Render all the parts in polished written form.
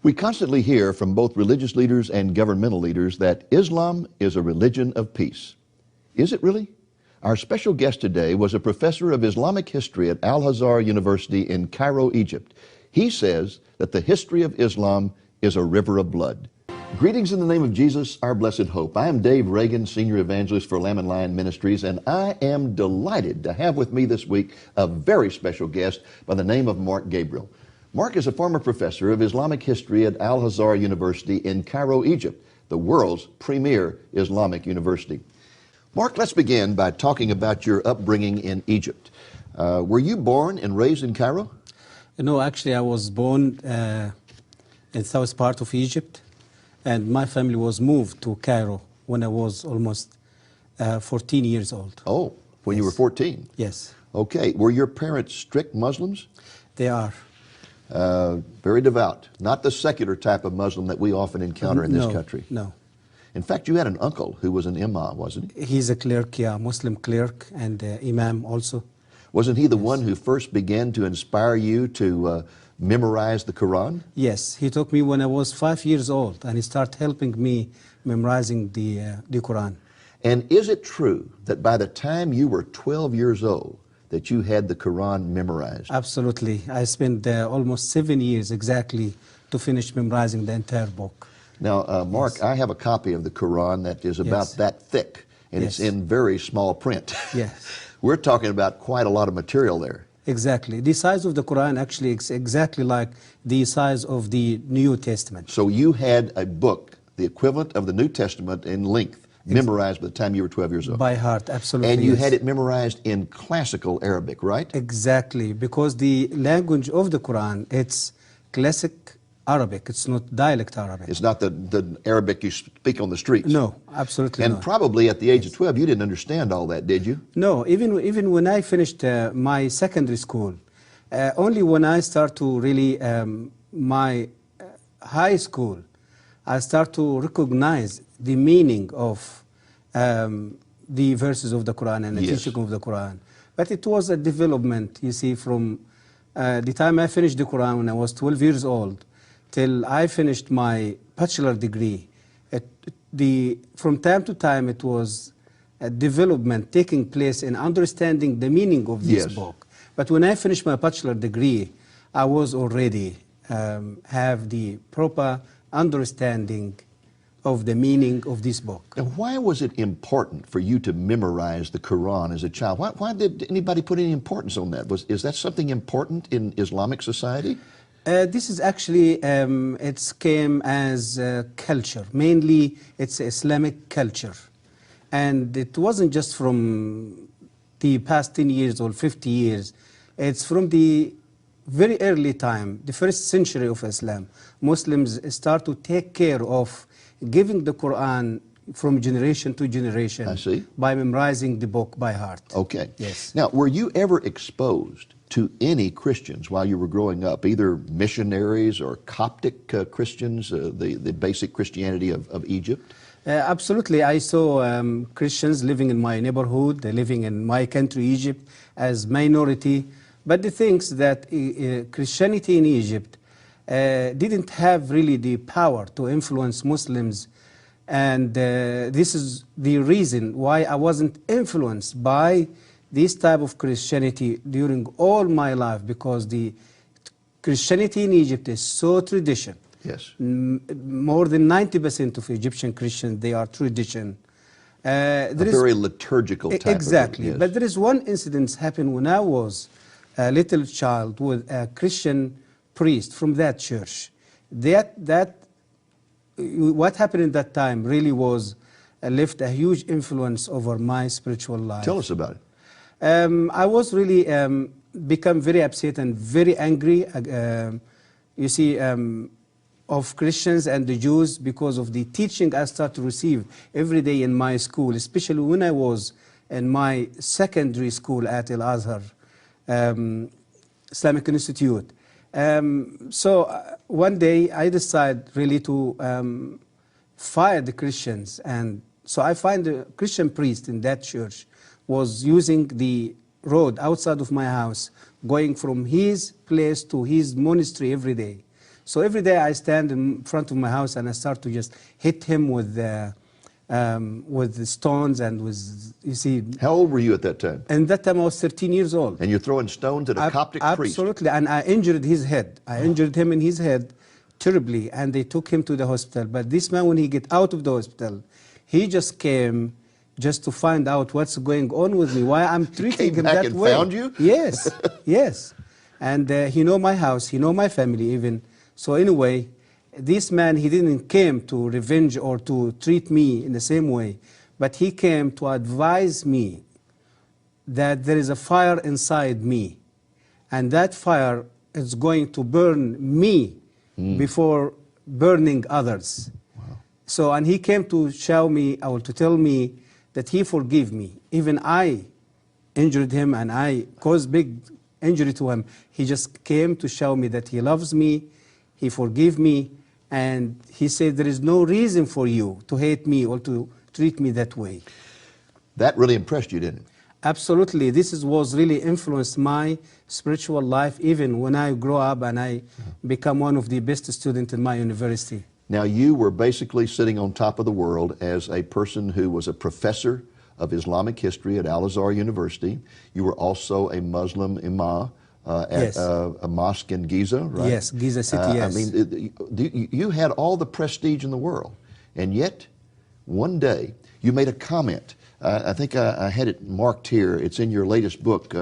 We constantly hear from both religious leaders and governmental leaders that Islam is a religion of peace. Is it really? Our special guest today was a professor of Islamic history at Al-Azhar University in Cairo, Egypt. He says that the history of Islam is a river of blood. Greetings in the name of Jesus, our blessed hope. I am Dave Reagan, Senior Evangelist for Lamb and Lion Ministries, and I am delighted to have with me this week a very special guest by the name of Mark Gabriel. Mark is a former professor of Islamic history at Al-Azhar University in Cairo, Egypt, the world's premier Islamic university. Mark, let's begin by talking about your upbringing in Egypt. Were you born and raised in Cairo? No, actually I was born in south part of Egypt, and my family was moved to Cairo when I was almost 14 years old. Oh, when Yes. you were 14? Yes. Okay. Were your parents strict Muslims? They are. Very devout. Not the secular type of Muslim that we often encounter in this country. No. In fact, you had an uncle who was an imam, wasn't he? He's a clerk, yeah, Muslim clerk, and imam also. Wasn't he the one who first began to inspire you to memorize the Quran? Yes, he took me when I was 5 years old, and he started helping me memorizing the Quran. And is it true that by the time you were 12 years old, that you had the Quran memorized? Absolutely. I spent almost 7 years exactly to finish memorizing the entire book. Now, Mark, Yes. I have a copy of the Quran that is about Yes. that thick, and it's Yes. in very small print. Yes. We're talking about quite a lot of material there. Exactly. The size of the Quran actually is exactly like the size of the New Testament. So you had a book, the equivalent of the New Testament in length, memorized by the time you were 12 years old. By heart, absolutely. And you yes. had it memorized in classical Arabic, right? Exactly, because the language of the Quran, it's classic Arabic. It's not dialect Arabic. It's not the Arabic you speak on the streets. No, absolutely And not. probably at the age of 12, you didn't understand all that, did you? No, even when I finished my secondary school, only when I start to really my high school, I start to recognize the meaning of the verses of the Quran and the Yes. teaching of the Quran. But it was a development, you see, from the time I finished the Quran when I was 12 years old till I finished my bachelor degree. From time to time it was a development taking place in understanding the meaning of this Yes. book. But when I finished my bachelor degree, I was already have the proper understanding of the meaning of this book. Now, why was it important for you to memorize the Quran as a child? Why did anybody put any importance on that? Is that something important in Islamic society? This is actually, it came as culture. Mainly, it's Islamic culture. And it wasn't just from the past 10 years or 50 years. It's from the very early time, the first century of Islam. Muslims start to take care of giving the Quran from generation to generation. I see. By memorizing the book by heart. Okay. Yes. Now, were you ever exposed to any Christians while you were growing up, either missionaries or Coptic Christians, the basic Christianity of Egypt? Absolutely. I saw Christians living in my neighborhood, living in my country, Egypt, as minority. But the things that Christianity in Egypt didn't have really the power to influence Muslims. And this is the reason why I wasn't influenced by this type of Christianity during all my life, because the Christianity in Egypt is so tradition. Yes. More than 90% of Egyptian Christians, they are tradition. A very liturgical type exactly. of yes. But there is one incident happened when I was a little child with a Christian priest from that church. What happened in that time really was left a huge influence over my spiritual life. Tell us about it. I was really become very upset and very angry, you see, of Christians and the Jews because of the teaching I started to receive every day in my school, especially when I was in my secondary school at Al-Azhar Islamic Institute. So one day I decided really to fire the Christians, and so I find a Christian priest in that church was using the road outside of my house, going from his place to his monastery every day. So every day I stand in front of my house and I start to just hit him with the stones and with, you see. How old were you at that time? And that time I was 13 years old. And you're throwing stones at a Coptic priest? Absolutely, and I injured his head. I injured him in his head terribly, and they took him to the hospital. But this man, when he get out of the hospital, he just came just to find out what's going on with me, why I'm treating him that way. Found you? Yes, yes. And he know my house, he know my family even. So anyway, this man, he didn't came to revenge or to treat me in the same way, but he came to advise me that there is a fire inside me, and that fire is going to burn me before burning others. Wow. So, and he came to show me, or to tell me that he forgive me. Even I injured him and I caused big injury to him. He just came to show me that he loves me, he forgive me, and he said there is no reason for you to hate me or to treat me that way. That really impressed you, didn't it? Absolutely. Was really influenced my spiritual life even when I grow up and I become one of the best students in my university. Now, you were basically sitting on top of the world as a person who was a professor of Islamic history at Al-Azhar University. You were also a Muslim imam at Yes. a mosque in Giza, right? Yes, Giza City, yes. I mean, you had all the prestige in the world, and yet one day you made a comment. I think I had it marked here. It's in your latest book,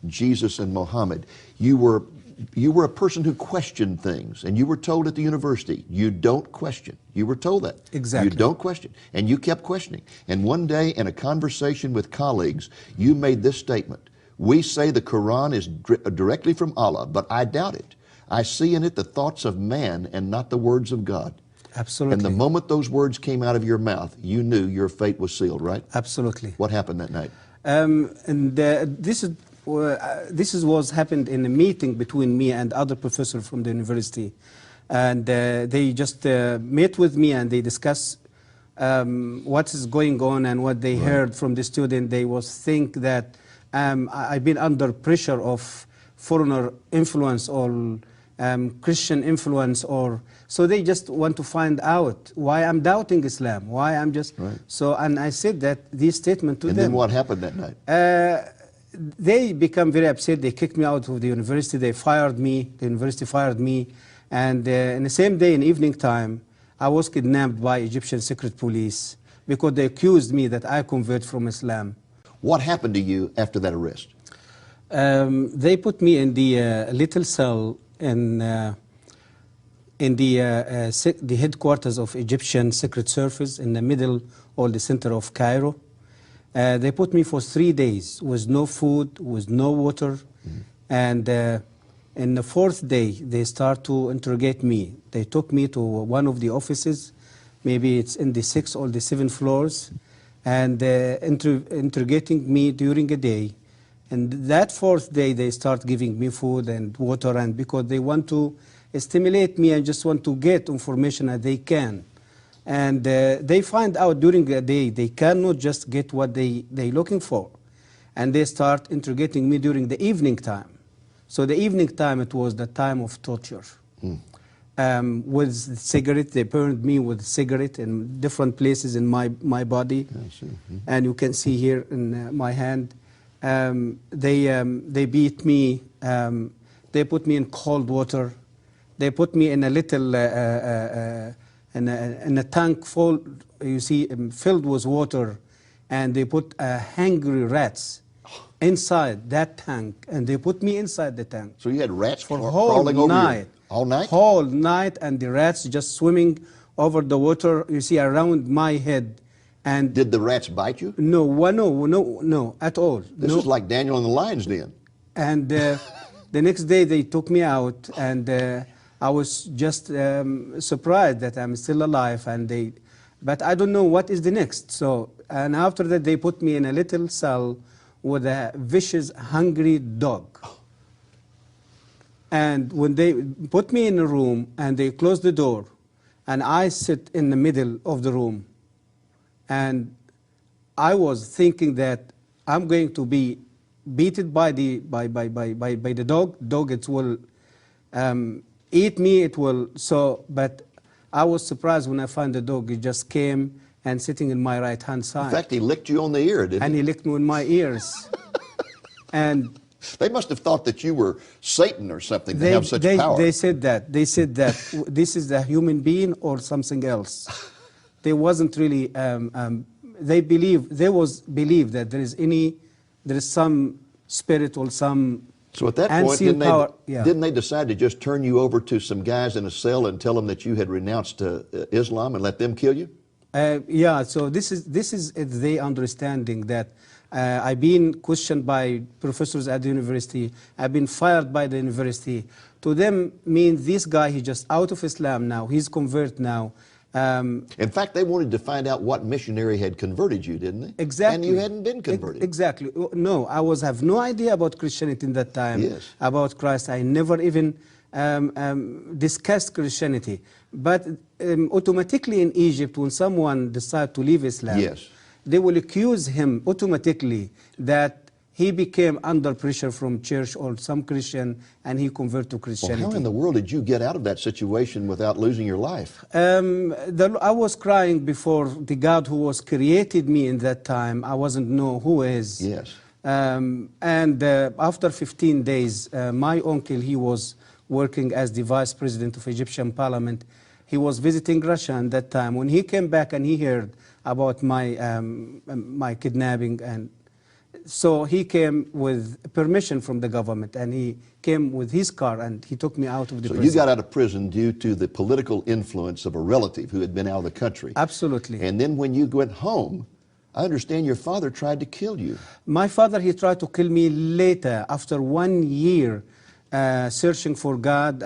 Jesus and Muhammad. You were a person who questioned things, and you were told at the university, you don't question. You were told that. Exactly. You don't question. And you kept questioning. And one day in a conversation with colleagues, you made this statement. We say the Quran is directly from Allah, but I doubt it. I see in it the thoughts of man and not the words of God. Absolutely. And the moment those words came out of your mouth, you knew your fate was sealed, right? Absolutely. What happened that night? This was happened in a meeting between me and other professors from the university, and they just met with me and they discuss what is going on and what they heard from the student. They was think that I've been under pressure of foreigner influence or Christian influence, or so they just want to find out why I'm doubting Islam, why I'm just so. And I said that this statement to them. And then what happened that night? They become very upset. They kicked me out of the university. They fired me. The university fired me. And in the same day, in evening time, I was kidnapped by Egyptian secret police because they accused me that I convert from Islam. What happened to you after that arrest? They put me in the little cell in the headquarters of Egyptian Secret Service in the middle or the center of Cairo. They put me for 3 days with no food, with no water, and in the 4th day they start to interrogate me. They took me to one of the offices, maybe it's in the 6th or the 7th floors, and interrogating me during a day. And that 4th day they start giving me food and water, and because they want to stimulate me and just want to get information that they can. And they find out during the day they cannot just get what they're looking for. And they start interrogating me during the evening time. So the evening time, it was the time of torture. With cigarette, they burned me with cigarette in different places in my body. And you can see here in my hand. They beat me. They put me in cold water. They put me in a little in a tank full, you see, filled with water, and they put hungry rats inside that tank, and they put me inside the tank. So you had rats for crawling whole over night, you? All night? Whole night, and the rats just swimming over the water, you see, around my head. And did the rats bite you? No, no, at all. This is like Daniel in the lion's den. And the next day they took me out, and I was just surprised that I'm still alive, but I don't know what is the next. So, and after that they put me in a little cell with a vicious, hungry dog. And when they put me in a room and they closed the door, and I sit in the middle of the room, and I was thinking that I'm going to be beaten by the dog. Dog, it will eat me, it will. So, but I was surprised when I found the dog. He just came and sitting in my right hand side. In fact, he licked you on the ear, didn't And he? he licked me in my ears. And They must have thought that you were Satan or something to have such power. they said that. They said that this is the human being or something else. They wasn't really. They believe that there is some spirit or some. So at that point, unseen power. Yeah. didn't they decide to just turn you over to some guys in a cell and tell them that you had renounced Islam and let them kill you? Yeah. So this is the understanding that I've been questioned by professors at the university. I've been fired by the university. To them, means this guy, he's just out of Islam now. He's convert now. In fact, they wanted to find out what missionary had converted you, didn't they? Exactly. And you hadn't been converted. Exactly. No, I have no idea about Christianity in that time. Yes. About Christ. I never even discussed Christianity. But automatically in Egypt, when someone decides to leave Islam, Yes. they will accuse him automatically that he became under pressure from church or some Christian and he converted to Well, Christianity. how in the world did you get out of that situation without losing your life? I was crying before the God who was created me in that time. I wasn't know who is. Yes. And after 15 days, my uncle, he was working as the vice president of Egyptian parliament. He was visiting Russia at that time. When he came back and he heard about my kidnapping, and so he came with permission from the government, and he came with his car and he took me out of the prison. So you got out of prison due to the political influence of a relative who had been out of the country. Absolutely. And then when you went home, I understand your father tried to kill you. My father, he tried to kill me later, after 1 year searching for God,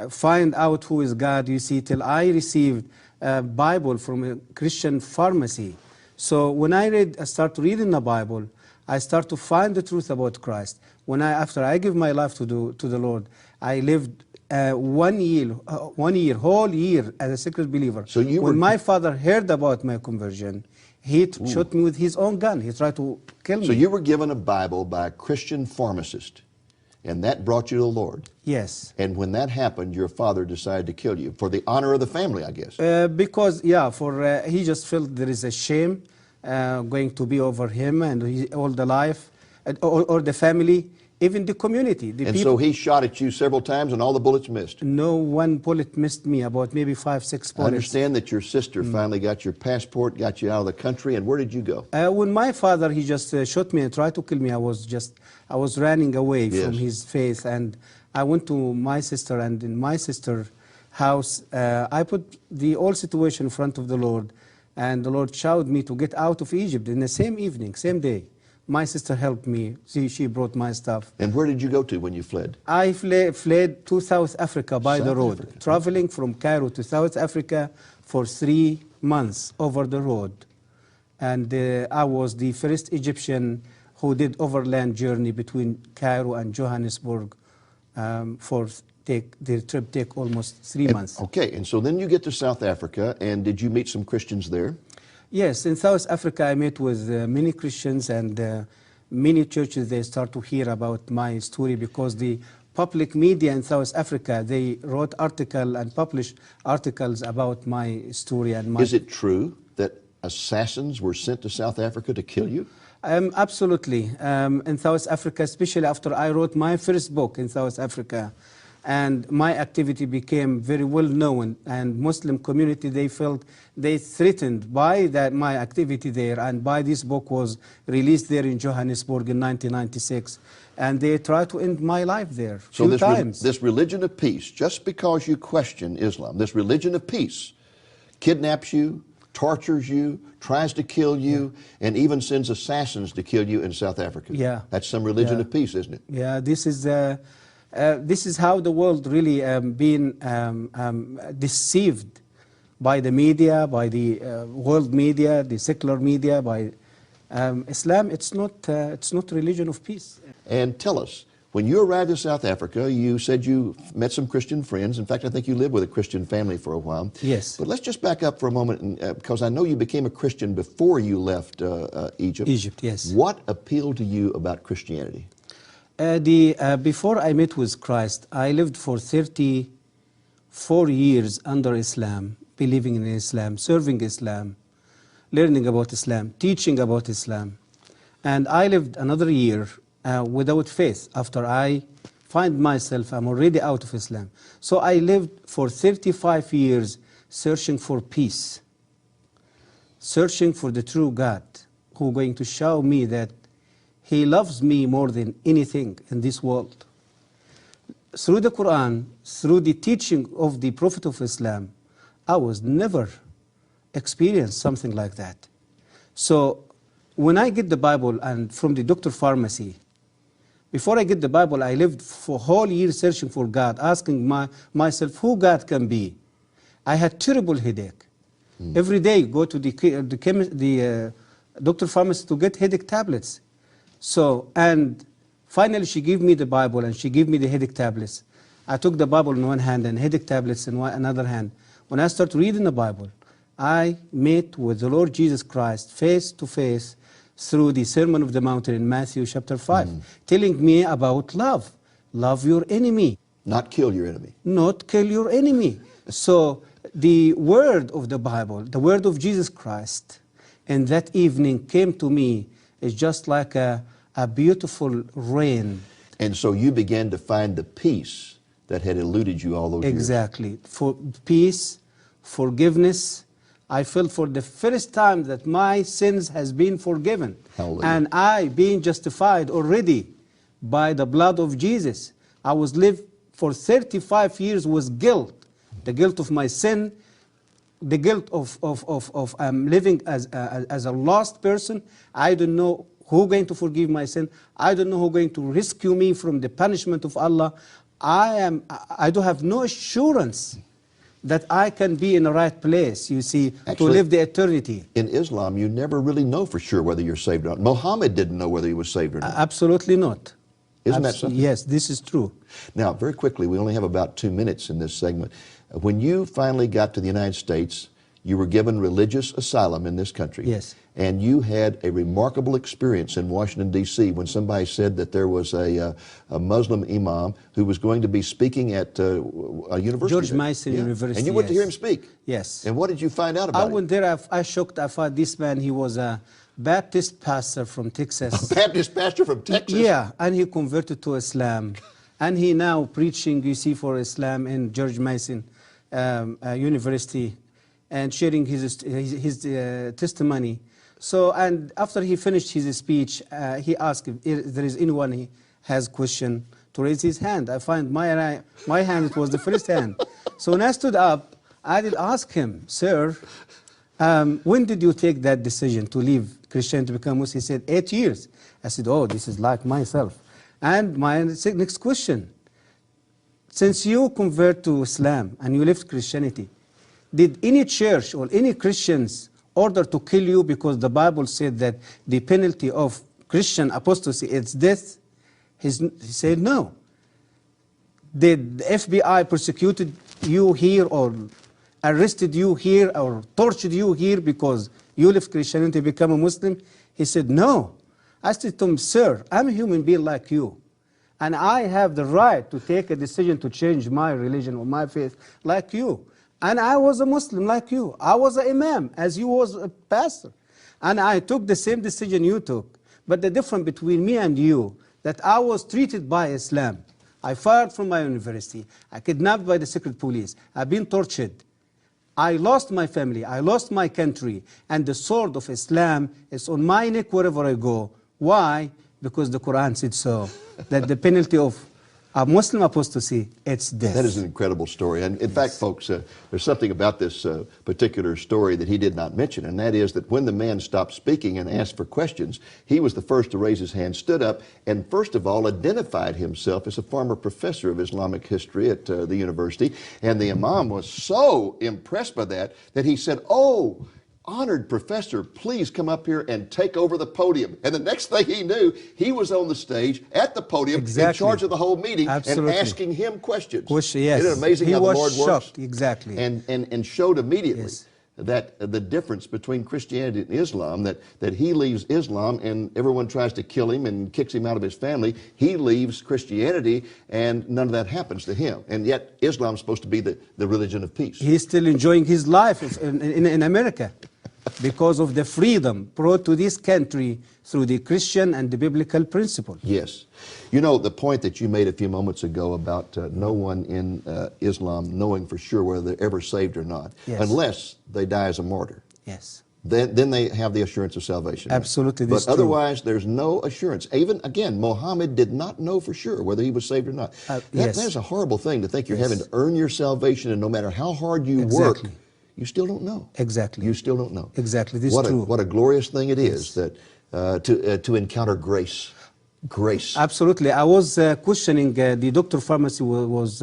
find out who is God, you see, till I received a Bible from a Christian pharmacy. So when I start reading the Bible, I start to find the truth about Christ. After I give my life to the Lord, I lived 1 year, whole year as a secret believer. So when my father heard about my conversion, he shot me with his own gun. He tried to kill me. So you were given a Bible by a Christian pharmacist, and that brought you to the Lord. Yes. And when that happened, your father decided to kill you for the honor of the family, I guess. Because, yeah, he just felt there is a shame going to be over him and all the life, or the family, even the community. And so he shot at you several times and all the bullets missed. No one bullet missed me, about maybe 5, 6 bullets. I understand that your sister finally got your passport, got you out of the country, and where did you go? When my father, he just shot me and tried to kill me, I was running away from his faith, and I went to my sister, and in my sister's house, I put the whole situation in front of the Lord, and the Lord showed me to get out of Egypt in the same evening, same day. My sister helped me. She brought my stuff. And where did you go to when you fled? I fled to South Africa by the road, traveling from Cairo to South Africa for 3 months over the road. And I was the first Egyptian who did overland journey between Cairo and Johannesburg the trip take almost 3 months. Okay, and so then you get to South Africa, and did you meet some Christians there? Yes, in South Africa I met with many Christians, and many churches, they start to hear about my story because the public media in South Africa, they wrote articles and published articles about my story. And Is it true that assassins were sent to South Africa to kill you? Absolutely. In South Africa, especially after I wrote my first book in South Africa, and my activity became very well known, and Muslim community, they felt they threatened by my activity there, and by this book was released there in Johannesburg in 1996, and they tried to end my life there few times. This religion of peace, just because you question Islam, this religion of peace kidnaps you, tortures you, tries to kill you, and even sends assassins to kill you in South Africa. Yeah. That's some religion of peace, isn't it? Yeah, this is how the world really been deceived by the media, by the world media, the secular media, by Islam. It's not religion of peace. And tell us, when you arrived in South Africa, you said you met some Christian friends. In fact, I think you lived with a Christian family for a while. Yes. But let's just back up for a moment, because I know you became a Christian before you left Egypt. Egypt, yes. What appealed to you about Christianity? Before I met with Christ, I lived for 34 years under Islam, believing in Islam, serving Islam, learning about Islam, teaching about Islam. And I lived another year without faith after I find myself, I'm already out of Islam. So I lived for 35 years searching for peace, searching for the true God who is going to show me that He loves me more than anything in this world. Through the Quran, through the teaching of the Prophet of Islam, I was never experienced something like that. So when I get the Bible and from the doctor pharmacy, before I get the Bible, I lived for a whole year searching for God, asking myself who God can be. I had terrible headache. Every day go to the doctor pharmacy to get headache tablets. So, and finally she gave me the Bible and she gave me the headache tablets. I took the Bible in one hand and headache tablets in another hand. When I started reading the Bible, I met with the Lord Jesus Christ face to face through the Sermon of the Mountain in Matthew chapter 5, telling me about love. Love your enemy. Not kill your enemy. Not kill your enemy. So the word of the Bible, the word of Jesus Christ, and that evening came to me is just like a beautiful rain. And so you began to find the peace that had eluded you all those years. Exactly. For peace, forgiveness. I felt for the first time that my sins has been forgiven. Hallelujah. And I being justified already by the blood of Jesus. I was lived for 35 years with guilt. The guilt of my sin, the guilt of living as a lost person. I don't know who going to forgive my sin. I don't know who going to rescue me from the punishment of Allah. I do have no assurance that I can be in the right place, you see, Actually, to live the eternity. In Islam, you never really know for sure whether you're saved or not. Muhammad didn't know whether he was saved or not. Absolutely not. Isn't that something? Yes, this is true. Now, very quickly, we only have about 2 minutes in this segment. When you finally got to the United States, you were given religious asylum in this country. Yes. And you had a remarkable experience in Washington, D.C. when somebody said that there was a Muslim imam who was going to be speaking at a university. George Mason University. And you went to hear him speak. Yes. And what did you find out about I him? went there, I shocked, I thought this man, he was a Baptist pastor from Texas. A Baptist pastor from Texas? Yeah, and he converted to Islam. And he now preaching, you see, for Islam in George Mason University and sharing his testimony. So, and after he finished his speech, he asked if there is anyone he has question to raise his hand. I find my hand was the first hand. So when I stood up, I did ask him, sir, when did you take that decision to leave Christianity to become Muslim? He said, 8 years. I said, oh, this is like myself. And my next question, since you convert to Islam and you left Christianity, did any church or any Christians order to kill you because the Bible said that the penalty of Christian apostasy is death? He said no. Did the FBI persecuted you here or arrested you here or tortured you here because you left Christianity to become a Muslim? He said no. I said to him, sir, I'm a human being like you. And I have the right to take a decision to change my religion or my faith like you. And I was a Muslim like you. I was an imam as you was a pastor. And I took the same decision you took. But the difference between me and you, that I was treated by Islam. I fired from my university. I kidnapped by the secret police. I've been tortured. I lost my family. I lost my country. And the sword of Islam is on my neck wherever I go. Why? Because the Quran said so. That the penalty of a Muslim apostasy, it's death. That is an incredible story. And in fact, folks, there's something about this particular story that he did not mention, and that is that when the man stopped speaking and asked for questions, he was the first to raise his hand, stood up, and first of all identified himself as a former professor of Islamic history at the university. And the imam was so impressed by that he said, oh, honored professor, please come up here and take over the podium. And the next thing he knew, he was on the stage at the podium in charge of the whole meeting. Absolutely. And asking him questions. Yes. Isn't it amazing how the Lord works? He was shocked, exactly. And showed immediately that the difference between Christianity and Islam, that he leaves Islam and everyone tries to kill him and kicks him out of his family. He leaves Christianity and none of that happens to him. And yet Islam's supposed to be the religion of peace. He's still enjoying his life in America because of the freedom brought to this country through the Christian and the biblical principle. Yes. You know, the point that you made a few moments ago about no one in Islam knowing for sure whether they're ever saved or not, Yes. unless they die as a martyr. Yes. Then they have the assurance of salvation. Absolutely, But this is true. otherwise, there's no assurance. Even, again, Muhammad did not know for sure whether he was saved or not. Yes. That is a horrible thing to think you're Yes. having to earn your salvation, and no matter how hard you work, Exactly. you still don't know. Exactly. You still don't know. Exactly, this is What true. what a glorious thing it is Yes. that to encounter grace. Grace. Absolutely. I was questioning, the doctor pharmacy was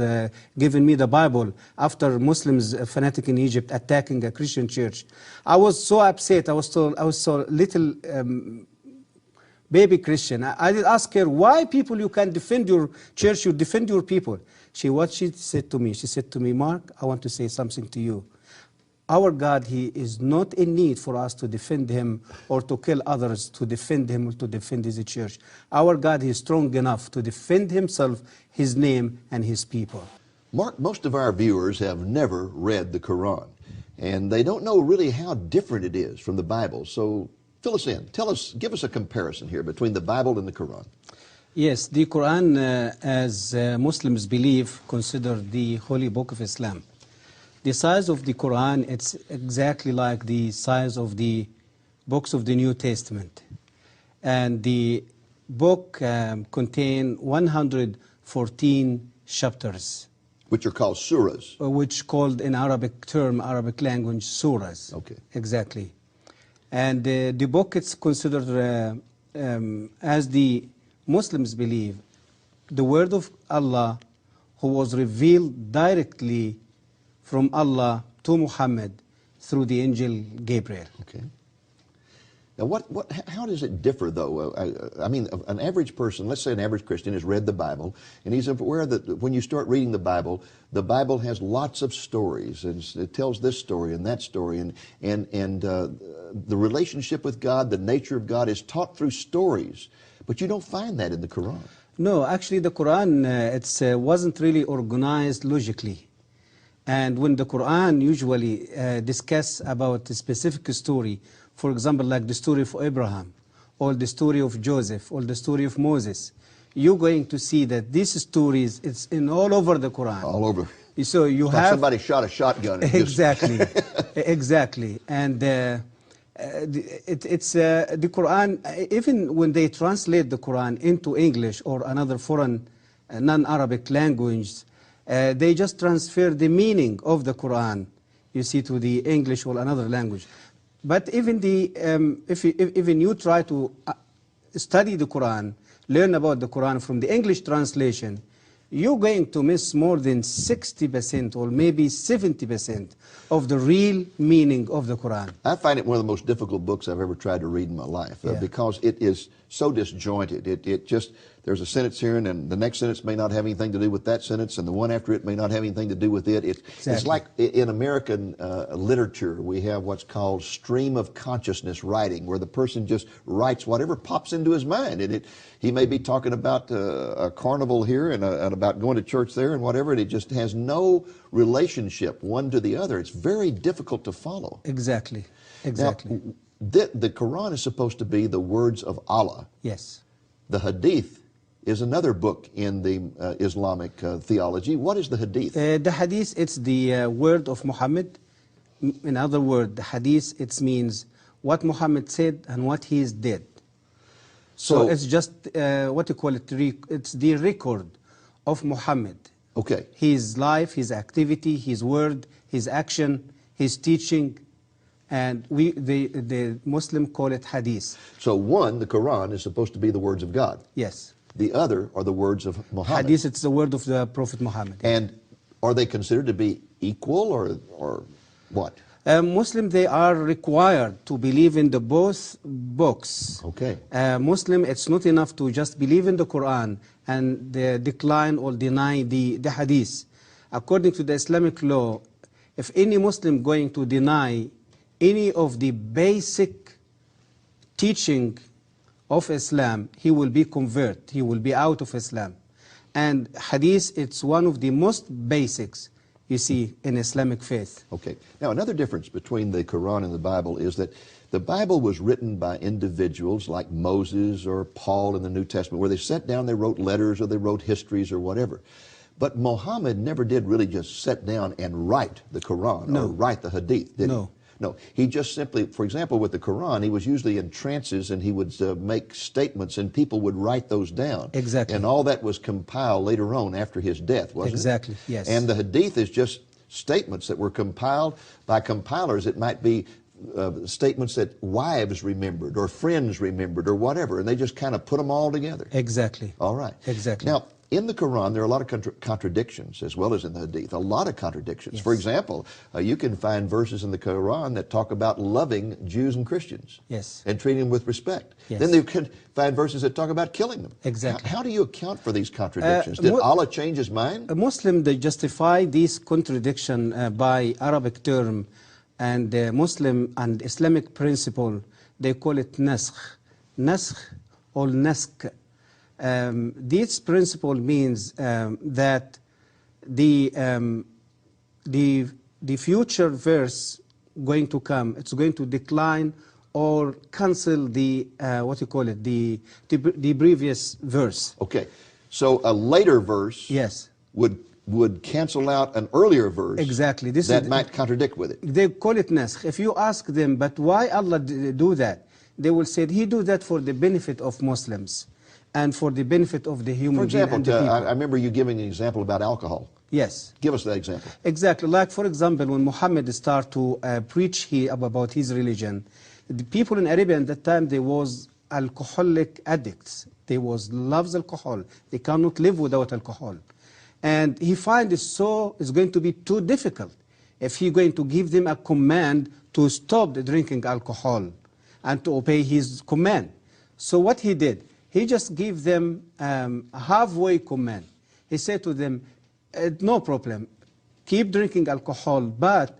giving me the Bible after Muslims, fanatic in Egypt, attacking a Christian church. I was so upset. I was so little baby Christian. I did ask her, why people you can defend your church, you defend your people. What she said to me, she said to me, Mark, I want to say something to you. Our God, He is not in need for us to defend Him or to kill others to defend Him or to defend His church. Our God, He is strong enough to defend Himself, His name, and His people. Mark, most of our viewers have never read the Quran, and they don't know really how different it is from the Bible. So fill us in. Give us a comparison here between the Bible and the Quran. Yes, the Quran, as Muslims believe, considered the holy book of Islam. The size of the Quran, it's exactly like the size of the books of the New Testament. And the book contains 114 chapters. Which are called surahs. Which called in Arabic term, Arabic language, surahs. Okay. Exactly. And the book is considered, as the Muslims believe, the word of Allah who was revealed directly from Allah to Muhammad through the angel Gabriel. Okay. Now, how does it differ, though? I mean, an average person, let's say an average Christian, has read the Bible, and he's aware that when you start reading the Bible has lots of stories, and it tells this story and that story, and the relationship with God, the nature of God is taught through stories, but you don't find that in the Quran. No, actually, the Quran wasn't really organized logically. And when the Quran usually discuss about a specific story, for example, like the story of Abraham, or the story of Joseph, or the story of Moses, you're going to see that these stories, it's in all over the Quran. All over. So you It's have... like somebody shot a shotgun. And exactly, exactly. And the Quran, even when they translate the Quran into English or another foreign non-Arabic language, they just transfer the meaning of the Quran, you see, to the English or another language. But even even you try to study the Quran, learn about the Quran from the English translation, you're going to miss more than 60% or maybe 70% of the real meaning of the Quran. I find it one of the most difficult books I've ever tried to read in my life because it is so disjointed. It just, there's a sentence here and then the next sentence may not have anything to do with that sentence and the one after it may not have anything to do with it. It's like in American literature we have what's called stream of consciousness writing, where the person just writes whatever pops into his mind, and he may be talking about a carnival here and about going to church there and whatever, and it just has no relationship one to the other. It's very difficult to follow. Exactly, exactly. Now, the Quran is supposed to be the words of Allah. Yes. The Hadith is another book in the Islamic theology. What is the Hadith? The Hadith, it's the word of Muhammad. In other words, the Hadith, it means what Muhammad said and what he did. So it's just, what you call it, it's the record of Muhammad. Okay. His life, his activity, his word, his action, his teaching, and the Muslim call it Hadith. So one, the Quran, is supposed to be the words of God. Yes. The other are the words of Muhammad. Hadith, it's the word of the Prophet Muhammad. And are they considered to be equal or what? Muslim, they are required to believe in the both books. Okay. Muslim, it's not enough to just believe in the Quran and decline or deny the Hadith. According to the Islamic law, if any Muslim going to deny any of the basic teaching of Islam, he will be convert. He will be out of Islam. And hadith, it's one of the most basics you see in Islamic faith. Okay. Now, another difference between the Quran and the Bible is that the Bible was written by individuals like Moses or Paul in the New Testament, where they sat down, they wrote letters or they wrote histories or whatever. But Muhammad never did really just sit down and write the Quran or write the Hadith, did he? No, he just simply, for example, with the Quran, he was usually in trances and he would make statements and people would write those down. Exactly. And all that was compiled later on after his death, wasn't it? Exactly, yes. And the Hadith is just statements that were compiled by compilers. It might be statements that wives remembered or friends remembered or whatever, and they just kind of put them all together. Exactly. All right. Exactly. Now, in the Quran, there are a lot of contradictions, as well as in the Hadith, a lot of contradictions. Yes. For example, you can find verses in the Quran that talk about loving Jews and Christians. Yes. And treating them with respect. Yes. Then you can find verses that talk about killing them. Exactly. How do you account for these contradictions? Did Allah change his mind? A Muslim, they justify this contradiction by Arabic term, and Muslim and Islamic principle, they call it naskh. Naskh or nask. This principle means that the future verse going to come, it's going to decline or cancel the what you call it, the previous verse. Okay, so a later verse, yes, would cancel out an earlier verse. Exactly. This that is, might contradict with it. They call it naskh. If you ask them, but why Allah do that? They will say He do that for the benefit of Muslims and for the benefit of the human being. For example, I remember you giving an example about alcohol. Yes. Give us that example. Exactly. Like, for example, when Muhammad started to preach about his religion, the people in Arabia at that time, they was alcoholic addicts. They loves alcohol. They cannot live without alcohol. And he finds it's going to be too difficult if he's going to give them a command to stop drinking alcohol and to obey his command. So what he did, he just gave them a halfway command. He said to them, no problem, keep drinking alcohol, but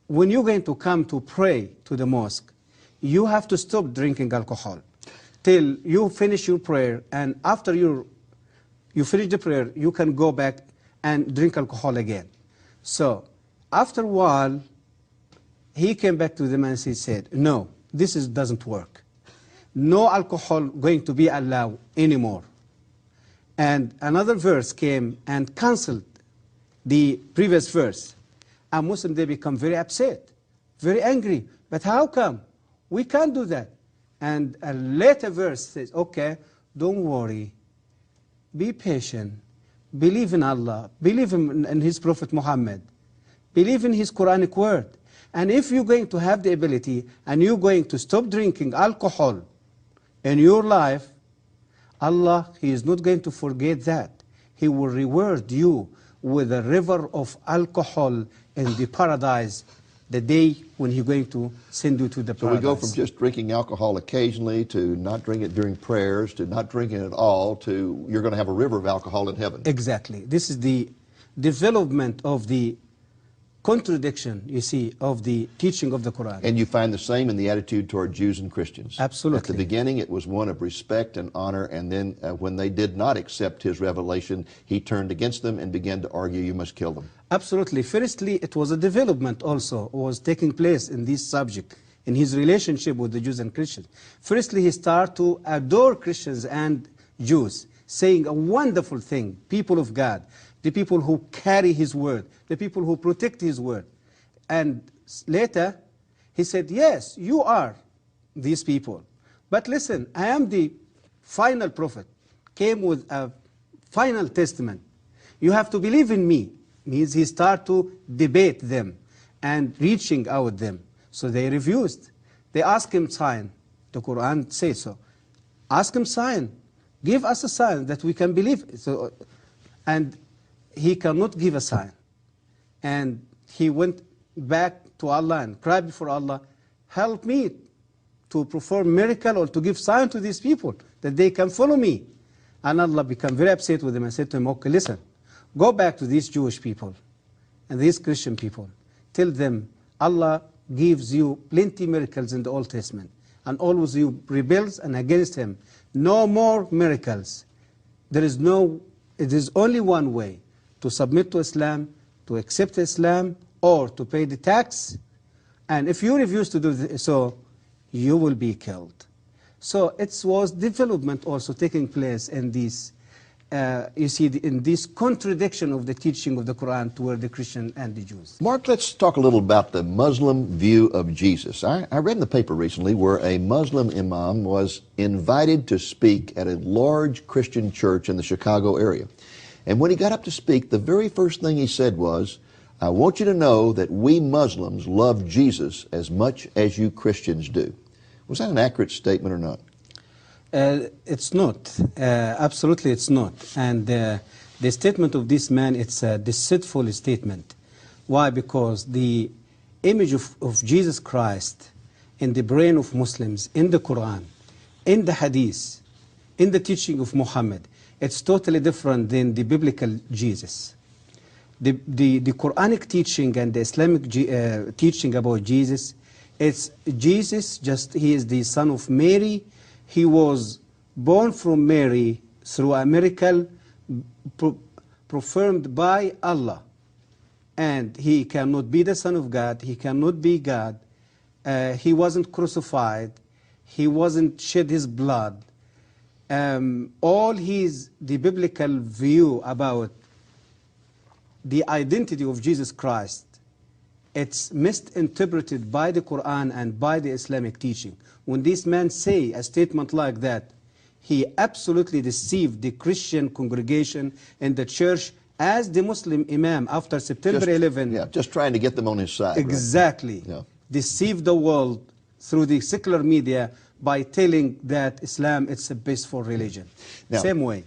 when you're going to come to pray to the mosque, you have to stop drinking alcohol till you finish your prayer, and after you finish the prayer, you can go back and drink alcohol again. So after a while, he came back to them and he said, no, this doesn't work. No alcohol going to be allowed anymore. And another verse came and cancelled the previous verse. And Muslims, they become very upset, very angry. But how come? We can't do that. And a later verse says, okay, don't worry. Be patient. Believe in Allah. Believe in His Prophet Muhammad. Believe in His Quranic word. And if you're going to have the ability and you're going to stop drinking alcohol in your life, Allah, He is not going to forget that. He will reward you with a river of alcohol in the paradise the day when He's going to send you to the paradise. So we go from just drinking alcohol occasionally to not drinking it during prayers to not drinking it at all to you're going to have a river of alcohol in heaven. Exactly. This is the development of the contradiction, you see, of the teaching of the Quran. And you find the same in the attitude toward Jews and Christians. Absolutely. At the beginning, it was one of respect and honor, and then when they did not accept His revelation, He turned against them and began to argue, you must kill them. Absolutely. Firstly, it was a development also was taking place in this subject, in His relationship with the Jews and Christians. Firstly, He started to adore Christians and Jews, saying a wonderful thing, people of God, the people who carry His word, the people who protect His word. And later, He said, yes, you are these people. But listen, I am the final prophet, came with a final testament. You have to believe in me. Means He started to debate them and reaching out them. So they refused. They asked Him sign. The Quran says so. Ask Him sign. Give us a sign that we can believe. So, and He cannot give a sign. And he went back to Allah and cried before Allah, help me to perform miracle or to give sign to these people that they can follow me. And Allah became very upset with him and said to him, okay, listen, go back to these Jewish people and these Christian people. Tell them Allah gives you plenty miracles in the Old Testament, and always you rebels and against him. No more miracles. It is only one way: to submit to Islam, to accept Islam, or to pay the tax. And if you refuse to do so, you will be killed. So it was development also taking place in this, you see, in this contradiction of the teaching of the Quran toward the Christian and the Jews. Mark, let's talk a little about the Muslim view of Jesus. I read in the paper recently where a Muslim imam was invited to speak at a large Christian church in the Chicago area. And when he got up to speak, the very first thing he said was, "I want you to know that we Muslims love Jesus as much as you Christians do." Was that an accurate statement or not? It's not. Absolutely it's not. And the statement of this man, it's a deceitful statement. Why? Because the image of Jesus Christ in the brain of Muslims, in the Quran, in the Hadith, in the teaching of Muhammad, it's totally different than the biblical Jesus. The Quranic teaching and the Islamic teaching about Jesus, it's Jesus, just he is the son of Mary. He was born from Mary through a miracle performed by Allah. And he cannot be the son of God. He cannot be God. He wasn't crucified. He wasn't shed his blood. All the biblical view about the identity of Jesus Christ, it's misinterpreted by the Quran and by the Islamic teaching. When this man say a statement like that, he absolutely deceived the Christian congregation and the church as the Muslim imam after September 11. Yeah, just trying to get them on his side. Exactly. Right? Yeah. Deceived the world through the secular media by telling that Islam it's a peaceful religion. Now, same way.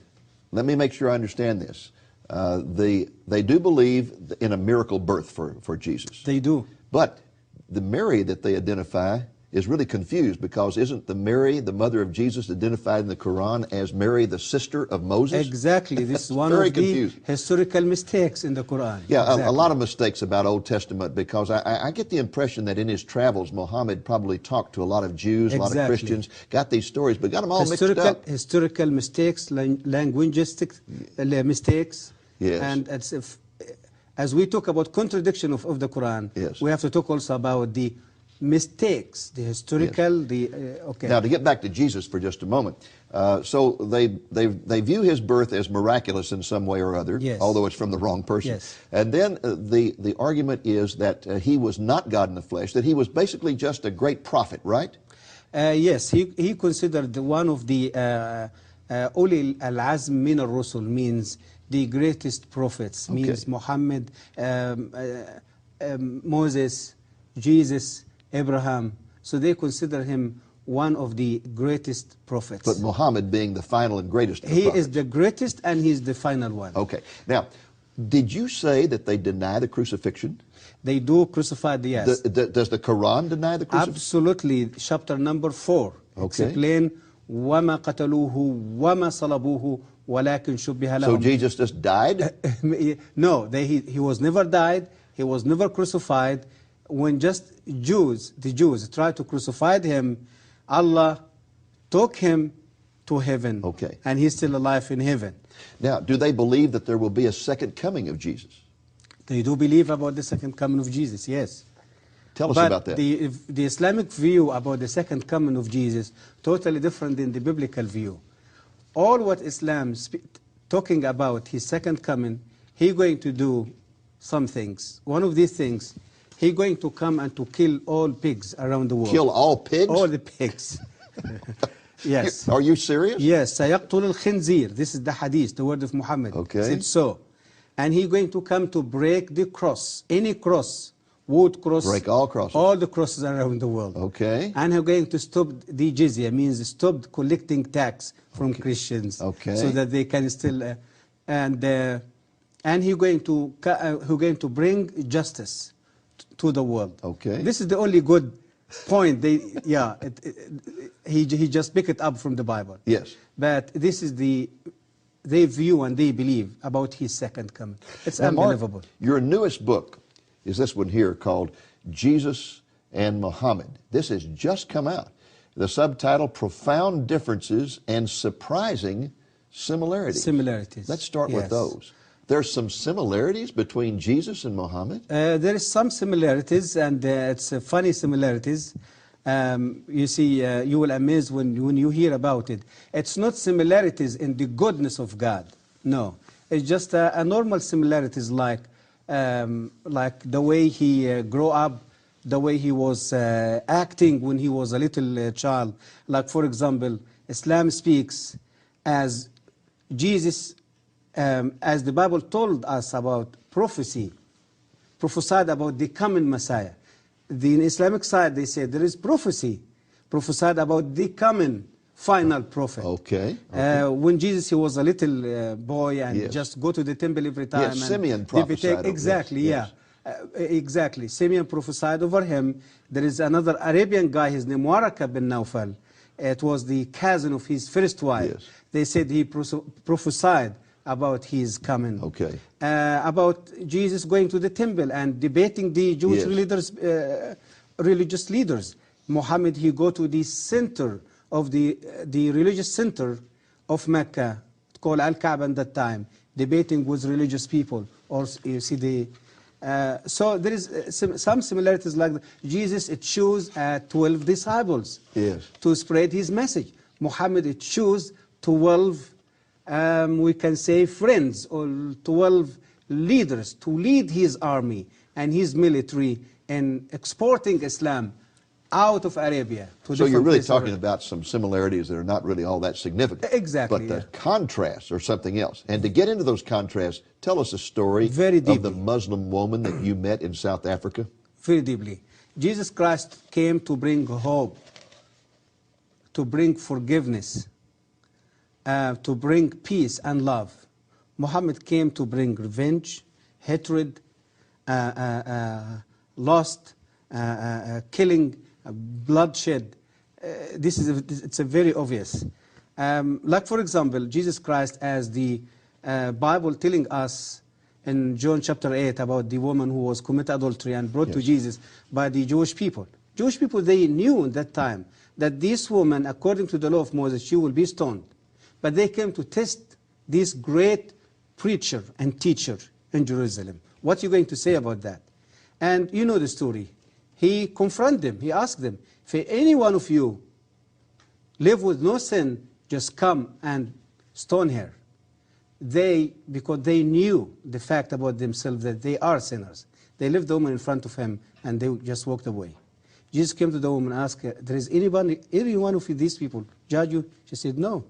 Let me make sure I understand this. They do believe in a miracle birth for Jesus. They do. But the Mary that they identify is really confused, because isn't the Mary, the mother of Jesus, identified in the Quran as Mary, the sister of Moses? Exactly. This is one very of the confusing. historical mistakes in the Quran. Yeah, exactly. a lot of mistakes about Old Testament, because I get the impression that in his travels, Muhammad probably talked to a lot of Jews, a lot of Christians, got these stories, but got them all mixed up. Historical mistakes, linguistic mistakes. Yes. And as we talk about contradiction of the Quran, yes, we have to talk also about the mistakes, the historical, yes, okay. Now, to get back to Jesus for just a moment, so they view his birth as miraculous in some way or other, yes, although it's from the wrong person. Yes. And then the argument is that he was not God in the flesh, that he was basically just a great prophet, right? Yes, he considered one of the Uli al-Azm min al-Rusul, means the greatest prophets, okay, means Muhammad, Moses, Jesus, Abraham. So they consider him one of the greatest prophets. But Muhammad being the final and greatest of the prophets. He is the greatest and he's the final one. Okay. Now, did you say that they deny the crucifixion? They do crucify the yes. Does the Quran deny the crucifixion? Absolutely. Chapter number 4. Okay. Explain وَمَا قَتَلُوهُ وَمَا صَلَبُوهُ وَلَكِنْ شُبِّهَ لَهُمْ. So Jesus just died? No, he was never died. He was never crucified. When just the Jews tried to crucify him, Allah took him to heaven. Okay. And he's still alive in heaven. Now, do they believe that there will be a second coming of Jesus? They do believe about the second coming of Jesus, yes. Tell us but about that. The Islamic view about the second coming of Jesus, totally different than the biblical view. All what Islam talking about his second coming, he's going to do some things. One of these things, he's going to come and to kill all pigs around the world. Kill all pigs? All the pigs. Yes. Are you serious? Yes. سَيَقْتُلُ الْخِنْزِيرِ. This is the hadith, the word of Muhammad. Okay. Said so. And he's going to come to break the cross, any cross, wood cross. Break all crosses. All the crosses around the world. Okay. And he's going to stop the jizya, means stop collecting tax from Christians. Okay. So that they can still, and he's going to bring justice to the world. Okay. This is the only good point. He just picked it up from the Bible. Yes. But this is they view and they believe about his second coming. It's now, unbelievable. Mark, your newest book is this one here called Jesus and Muhammad. This has just come out. The subtitle, Profound Differences and Surprising Similarities. Similarities. Let's start with Yes. those. There's some similarities between Jesus and Muhammad? There is some similarities, and it's funny similarities. You see, you will amaze when you hear about it. It's not similarities in the goodness of God. No, it's just a normal similarities like the way he grew up, the way he was acting when he was a little child. Like, for example, Islam speaks as Jesus, as the Bible told us about prophecy, prophesied about the coming Messiah. The Islamic side, they say there is prophecy, prophesied about the coming final prophet. Okay. When Jesus, he was a little boy and Yes. just go to the temple every time. Yes, and Simeon they prophesied over- Exactly, yes, yeah. Exactly. Simeon prophesied over him. There is another Arabian guy, his name Waraka bin Nawfal. It was the cousin of his first wife. Yes. They said he prophesied about his coming. Okay. About Jesus going to the temple and debating the Jewish Yes. religious leaders. Muhammad, he go to the center of the religious center of Mecca, called Al-Kaaba at that time, debating with religious people. Or you see the so there is some similarities like that. Jesus, it chose 12 disciples Yes. to spread his message. Muhammad, it chose 12, we can say, friends, or 12 leaders to lead his army and his military in exporting Islam out of Arabia to So you're different really places. talking about some similarities that are not really all that significant. Exactly, But the yeah. contrasts are something else. And to get into those contrasts, tell us a story Very of the deeply. Muslim woman that you met in South Africa. Very deeply. Jesus Christ came to bring hope, to bring forgiveness, to bring peace and love. Muhammad came to bring revenge, hatred, lust, killing, bloodshed. It's a very obvious. Like, for example, Jesus Christ, as the Bible telling us in John chapter 8 about the woman who was committed adultery and brought to Yes. Jesus by the Jewish people. Jewish people, they knew at that time that this woman, according to the law of Moses, she will be stoned. But they came to test this great preacher and teacher in Jerusalem. What are you going to say about that? And you know the story. He confronted them. He asked them, if any one of you live with no sin, just come and stone her. Because they knew the fact about themselves that they are sinners. They left the woman in front of him and they just walked away. Jesus came to the woman and asked her, there is any one of these people judge you? She said, no.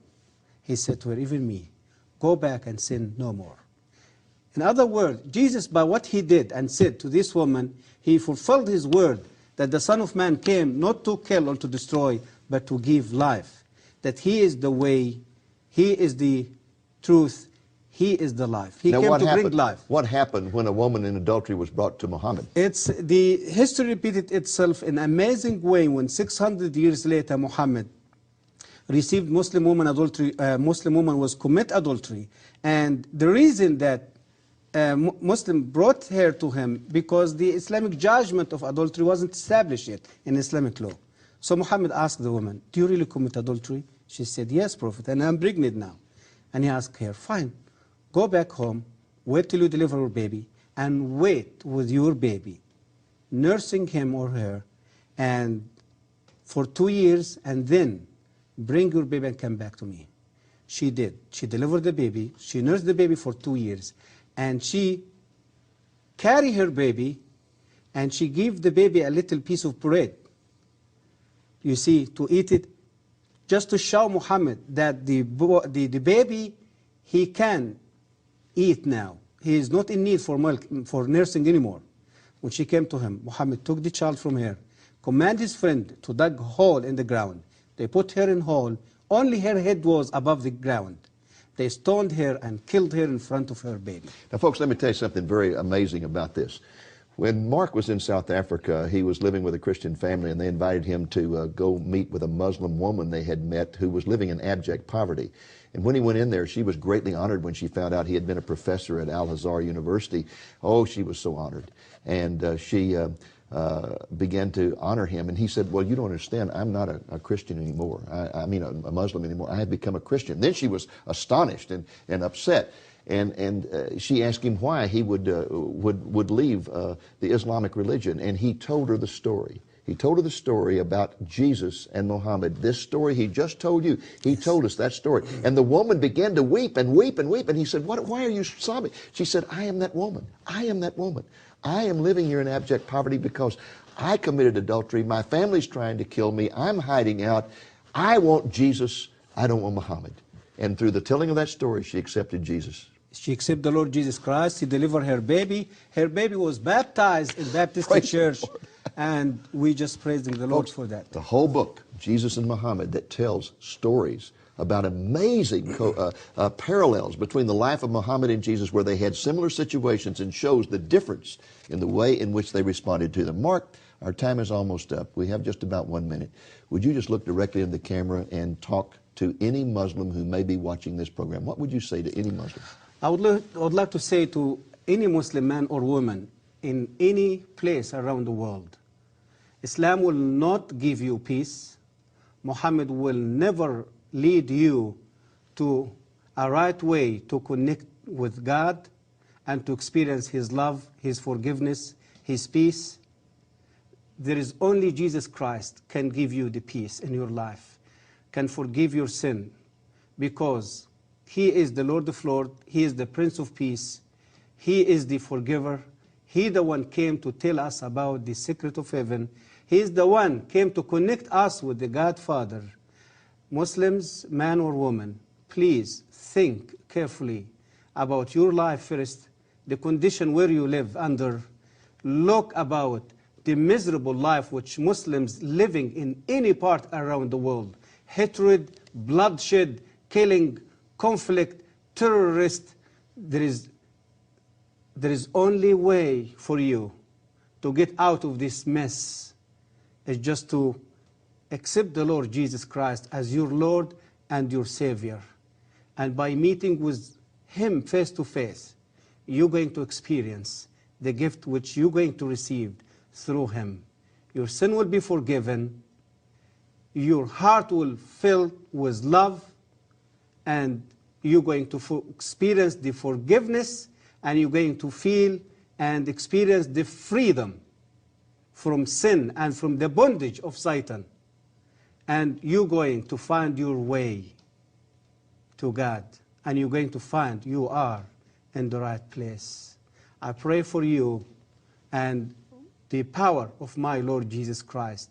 He said to her, even me, go back and sin no more. In other words, Jesus, by what he did and said to this woman, he fulfilled his word that the Son of Man came not to kill or to destroy, but to give life. That he is the way, he is the truth, he is the life. He Now, came what to happened? bring life. What happened when a woman in adultery was brought to Muhammad? It's the history repeated itself in an amazing way when 600 years later Muhammad received Muslim woman adultery. Muslim woman was commit adultery, and the reason that Muslim brought her to him because the Islamic judgment of adultery wasn't established yet in Islamic law. So Muhammad asked the woman, "Do you really commit adultery?" She said, "Yes, Prophet, and I'm pregnant now." And he asked her, "Fine, go back home, wait till you deliver your baby, and wait with your baby, nursing him or her, and for 2 years, and then bring your baby and come back to me." She did. She delivered the baby. She nursed the baby for 2 years. And she carried her baby, and she gave the baby a little piece of bread, you see, to eat it, just to show Muhammad that the baby, he can eat now. He is not in need for milk, for nursing anymore. When she came to him, Muhammad took the child from her, commanded his friend to dig a hole in the ground. They put her in hole. Only her head was above the ground. They stoned her and killed her in front of her baby. Now, folks, let me tell you something very amazing about this. When Mark was in South Africa, he was living with a Christian family, and they invited him to go meet with a Muslim woman they had met who was living in abject poverty. And when he went in there, she was greatly honored when she found out he had been a professor at Al-Azhar University. Oh, she was so honored. And she began to honor him. And he said, well, you don't understand. I'm not a Christian anymore. I mean, a Muslim anymore. I have become a Christian. Then she was astonished and upset. And she asked him why he would leave the Islamic religion. And he told her the story. He told her the story about Jesus and Muhammad. This story he just told you. He told us that story. And the woman began to weep and weep and weep. And he said, why are you sobbing? She said, I am that woman. I am that woman. I am living here in abject poverty because I committed adultery. My family's trying to kill me. I'm hiding out. I want Jesus. I don't want Muhammad. And through the telling of that story, she accepted Jesus. She accepted the Lord Jesus Christ. He delivered her baby. Her baby was baptized in Baptist Church. And we just praising the Lord for that. The whole book, Jesus and Muhammad, that tells stories about amazing parallels between the life of Muhammad and Jesus, where they had similar situations, and shows the difference in the way in which they responded to them. Mark, our time is almost up. We have just about 1 minute. Would you just look directly in the camera and talk to any Muslim who may be watching this program? What would you say to any Muslim? I would like to say to any Muslim man or woman in any place around the world, Islam will not give you peace. Muhammad will never lead you to a right way to connect with God and to experience His love, His forgiveness, His peace. There is only Jesus Christ can give you the peace in your life, can forgive your sin, because He is the Lord of Lords, He is the Prince of Peace, He is the forgiver. He the one came to tell us about the secret of heaven. He is the one came to connect us with the God Father. Muslims, man or woman, please think carefully about your life first, the condition where you live under. Look about the miserable life which Muslims living in any part around the world. Hatred, bloodshed, killing, conflict, terrorist. There is only way for you to get out of this mess is just to accept the Lord Jesus Christ as your Lord and your Savior. And by meeting with Him face to face, you're going to experience the gift which you're going to receive through Him. Your sin will be forgiven, your heart will fill with love, and you're going to experience the forgiveness, and you're going to feel and experience the freedom from sin and from the bondage of Satan. And you're going to find your way to God. And you're going to find you are in the right place. I pray for you and the power of my Lord Jesus Christ,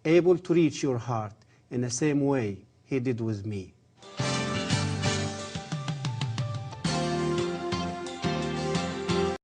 able to reach your heart in the same way He did with me.